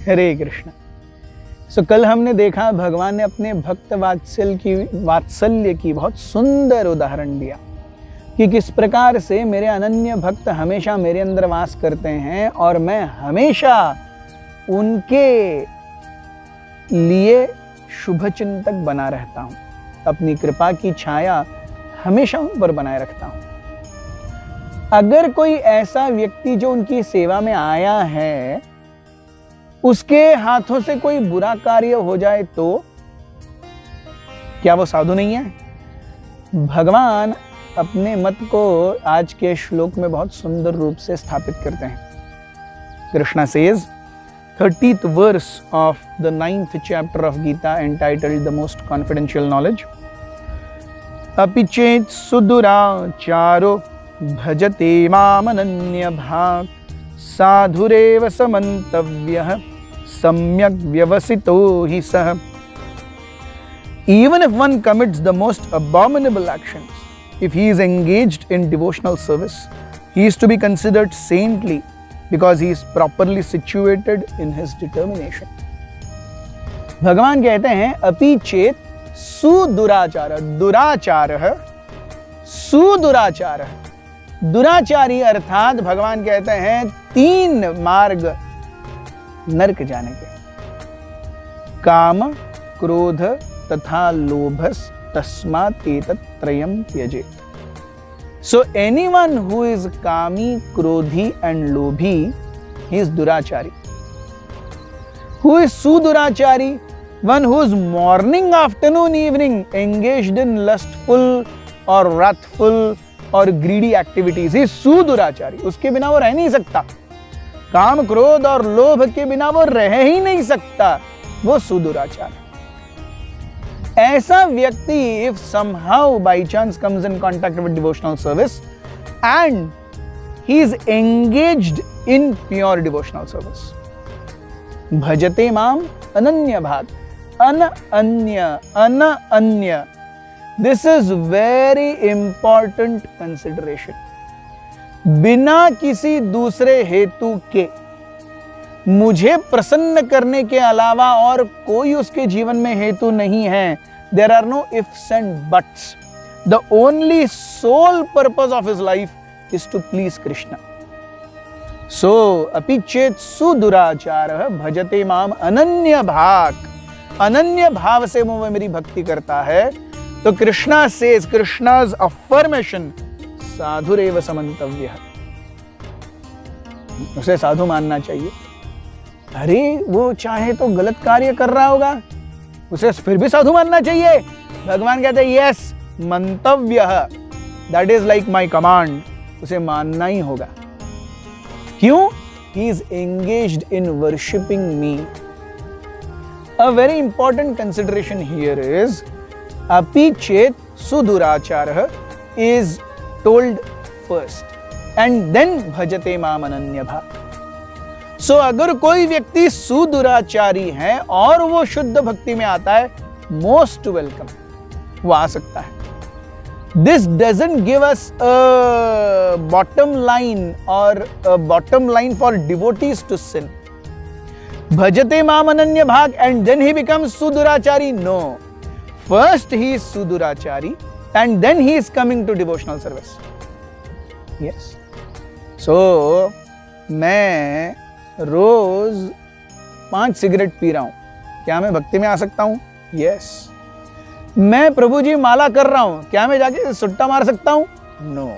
हरे कृष्ण। सो कल हमने देखा भगवान ने अपने भक्त वात्सल्य की बहुत सुंदर उदाहरण दिया कि किस प्रकार से मेरे अनन्य भक्त हमेशा मेरे अंदर वास करते हैं और मैं हमेशा उनके लिए शुभ चिंतक बना रहता हूं, अपनी कृपा की छाया हमेशा उन पर बनाए रखता हूं। अगर कोई ऐसा व्यक्ति जो उनकी सेवा में आया है, उसके हाथों से कोई बुरा कार्य हो जाए तो क्या वो साधु नहीं है? भगवान अपने मत को आज के श्लोक में बहुत सुंदर रूप से स्थापित करते हैं। Krishna says 30th verse of the 9th chapter of Gita entitled the most confidential knowledge. अपि चेत् सुदुराचारो भजते मामनन्य भाक् साधुरेव समन्तव्यः सम्यक् व्यवसितो हि सः। Even if one commits the most abominable actions, if he is engaged in devotional service, he is to be considered saintly because he is properly situated in his determination. भगवान कहते हैं अपि चेत सुदुराचार, दुराचार सुदुराचार, दुराचारी अर्थात भगवान कहते हैं 3 मार्ग नरक जाने के, काम, क्रोध तथा लोभस तस्मात् एतत् त्रयम् त्यजेत्. So anyone who is kami, krodhi and lobhi, he is durachari. Who is sudurachari? One who is morning, afternoon, evening engaged in lustful or wrathful or greedy activities. He is sudurachari. उसके बिना वो रह नहीं सकता. काम, क्रोध और लोभ के बिना वो रह ही नहीं सकता. वो सुदुराचार. ऐसा व्यक्ति if somehow by chance comes in contact with devotional service and he is engaged in pure devotional service, bhajate maam ananya bhag, ananya, this is very important consideration. बिना किसी दूसरे हेतु के मुझे प्रसन्न करने के अलावा और कोई उसके जीवन में हेतु नहीं है. There are no ifs and buts. The only sole purpose of his life is to please Krishna. So, अपि चेत् सुदुराचारः भजते माम अनन्य भाग, अनन्य भाव से वो मेरी भक्ति करता है. तो कृष्णा says, Krishna's affirmation, साधुरेव समन्तव्यः, उसे साधु मानना चाहिए. अरे वो चाहे तो गलत कार्य कर रहा होगा, उसे फिर भी साधु मानना चाहिए. भगवान कहते हैं यस मंतव्य, that is like my command, उसे मानना ही होगा. क्यों? He is engaged in worshipping me. A very important consideration here is अपि चेत सुदुराचारः is told first and then भजते माम अनन्य भाग. सो अगर कोई व्यक्ति सुदुराचारी है और वो शुद्ध भक्ति में आता है, मोस्ट वेलकम, वो आ सकता है. This doesn't give us a bottom line और bottom line for devotees to sin. भजते माम अनन्य भाग एंड देन ही बिकम्स सुदुराचारी. नो, फर्स्ट ही इज सुदुराचारी and then he is coming to devotional service. Yes. So मैं रोज 5 cigarette P रहा हूं, क्या मैं भक्ति में आ सकता हूं? यस. मैं प्रभु जी माला कर रहा हूं, क्या मैं जाके सुट्टा मार सकता हूं? No.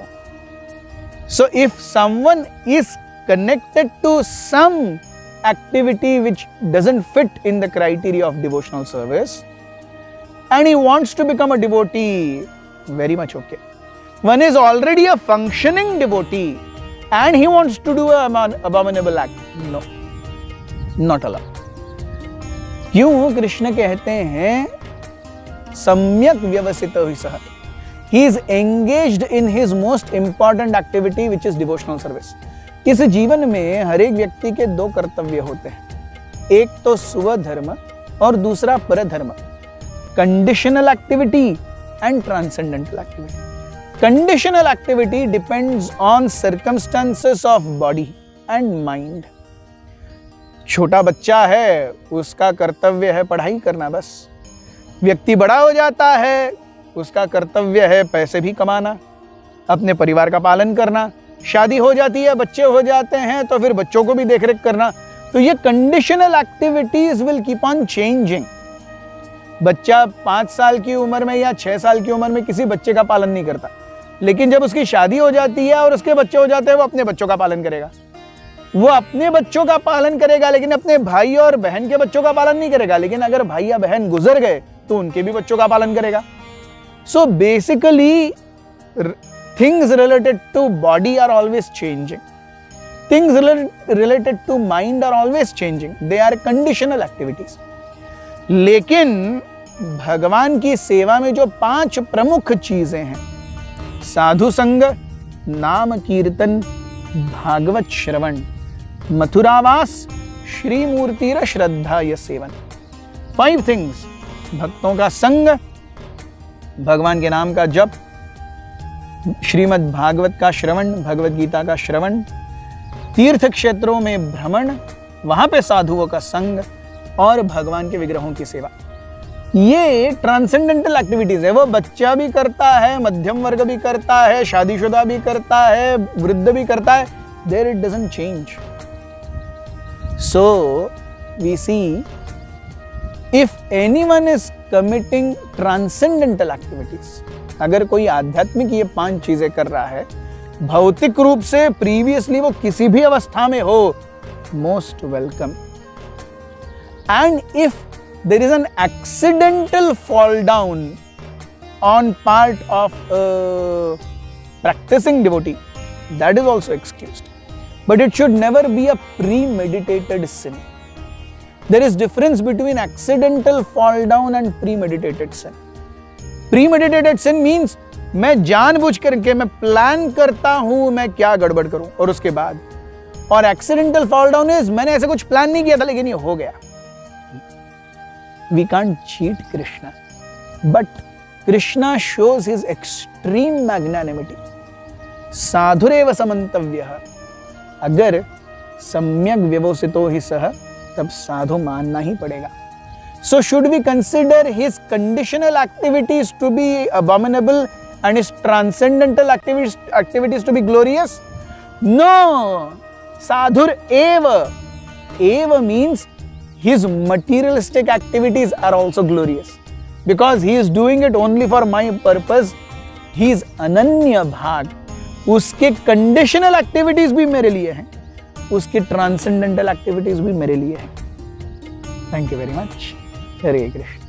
So if someone is connected to some activity which doesn't fit in the criteria of devotional service and he wants to become a devotee, very much okay. One is already a functioning devotee and he wants to do an abominable act. No, not allowed. क्यों? कृष्ण कहते हैं सम्यक व्यवसितो हि सः. He is engaged in his most important activity which is devotional service. इस जीवन में हर एक व्यक्ति के 2 कर्तव्य होते हैं. एक तो स्वधर्म और दूसरा परधर्म. Conditional activity and transcendental activity. Conditional activity depends on circumstances of body and mind. छोटा बच्चा है, उसका कर्तव्य है पढ़ाई करना बस। व्यक्ति बड़ा हो जाता है, उसका कर्तव्य है पैसे भी कमाना, अपने परिवार का पालन करना। शादी हो जाती है, बच्चे हो जाते हैं, तो फिर बच्चों को भी देखरेख करना। तो ये conditional activities will keep on changing. बच्चा 5 साल की उम्र में या 6 साल की उम्र में किसी बच्चे का पालन नहीं करता, लेकिन जब उसकी शादी हो जाती है और उसके बच्चे हो जाते हैं, वो अपने बच्चों का पालन करेगा। वो अपने बच्चों का पालन करेगा, लेकिन अपने भाई और बहन के बच्चों का पालन नहीं करेगा। लेकिन अगर भाई या बहन गुजर गए तो उनके भी बच्चों का पालन करेगा। So basically things related to body are always changing. Things related to mind are always changing. They are conditional activities. लेकिन भगवान की सेवा में जो 5 प्रमुख चीजें हैं, साधु संग, नाम कीर्तन, भागवत श्रवण, मथुरावास, श्री मूर्तिर श्रद्धा य सेवन। 5 things: भक्तों का संग, भगवान के नाम का जप, श्रीमद् भागवत का श्रवण, भगवत गीता का श्रवण, तीर्थ क्षेत्रों में भ्रमण, वहां पे साधुओं का संग, और भगवान के विग्रहों की सेवा। ये ट्रांसेंडेंटल एक्टिविटीज है। वो बच्चा भी करता है, मध्यम वर्ग भी करता है, शादीशुदा भी करता है, वृद्ध भी करता है। There it doesn't change. So we see if anyone is committing transcendental activities, अगर कोई आध्यात्मिक ये 5 चीजें कर रहा है, भौतिक रूप से प्रीवियसली वो किसी भी अवस्था में हो, most welcome. And if there is an accidental fall down on part of practising devotee, that is also excused, but it should never be a premeditated sin. There is difference between accidental fall down and premeditated sin. Premeditated sin means मैं जानबूझ करके मैं plan करता हूं मैं क्या गड़बड़ करूं और उसके बाद। और एक्सीडेंटल फॉल डाउन इज मैंने ऐसे कुछ प्लान नहीं किया था लेकिन ये हो गया। We can't cheat Krishna, but Krishna shows his extreme magnanimity. साधुरेव समंतव्यः, अगर सम्यक व्यवसितो ही सह, तब साधु मानना ही पड़ेगा। So should we consider his conditional activities to be abominable and his transcendental activities to be glorious? No! Sadhur eva. Eva means his materialistic activities are also glorious. Because he is doing it only for my purpose. He is ananya bhag. उसके conditional activities भी मेरे लिए हैं, उसके transcendental activities भी मेरे लिए हैं। Thank you very much. Hare Krishna.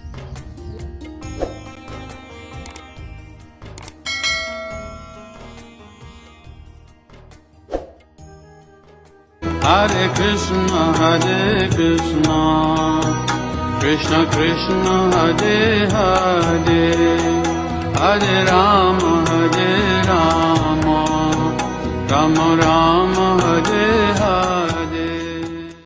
Hare Krishna Krishna Krishna Hare Hare, Hare Ram Ram Ram